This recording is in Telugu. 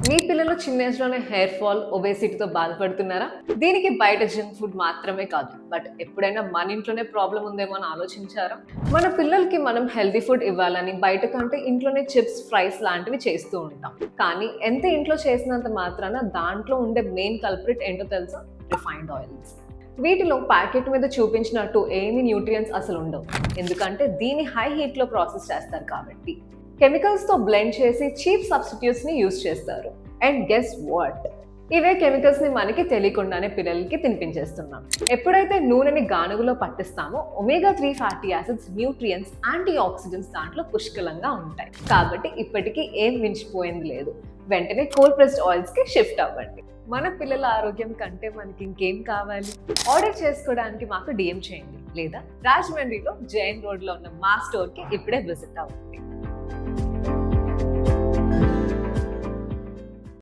మీ పిల్లలు చిన్న ఏజ్‌లోనే హెయిర్ ఫాల్, ఒబేసిటీతో బాధపడుతున్నారా? దీనికి బయట జంక్ ఫుడ్ మాత్రమే కాదు, బట్ ఎప్పుడైనా మన ఇంట్లోనే ప్రాబ్లమ్ ఉందేమో అని ఆలోచించారా? మన పిల్లలకి మనం హెల్తీ ఫుడ్ ఇవ్వాలని బయట కంటే ఇంట్లోనే చిప్స్, ఫ్రైస్ లాంటివి చేస్తూ ఉంటాం. కానీ ఎంత ఇంట్లో చేసినంత మాత్రాన దాంట్లో ఉండే మెయిన్ కల్ప్రిట్ ఏంటో తెలుసా? Refined oils. వీటిలో ప్యాకెట్ మీద చూపించినట్టు ఏమి న్యూట్రియంట్స్ అసలు ఉండవు. ఎందుకంటే దీన్ని హై హీట్లో ప్రాసెస్ చేస్తారు కాబట్టి. కెమికల్స్ తో బ్లెండ్ చేసి చీప్ సబ్స్టిట్యూట్స్ ని యూజ్ చేస్తారు. అండ్ గెస్ వాట్, ఇవే కెమికల్స్ ని మనకి తెలియకుండానే పిల్లలకి తినిపించేస్తున్నాం. ఎప్పుడైతే నూనెని గానుగులో పట్టిస్తామో omega 3 fatty acids, nutrients, antioxidants దాంట్లో పుష్కలంగా ఉంటాయి. కాబట్టి ఇప్పటికీ ఏం మించిపోయింది లేదు. వెంటనే కోల్డ్ ప్రెస్డ్ ఆయిల్స్ కి షిఫ్ట్ అవ్వండి. మన పిల్లల ఆరోగ్యం కంటే మనకి ఇంకేం కావాలి? ఆర్డర్ చేసుకోవడానికి మాకు DM చేయండి, లేదా రాజమండ్రిలో జైన్ రోడ్ లో ఉన్న మా స్టోర్ కి ఇప్పుడే విజిట్ అవ్వండి.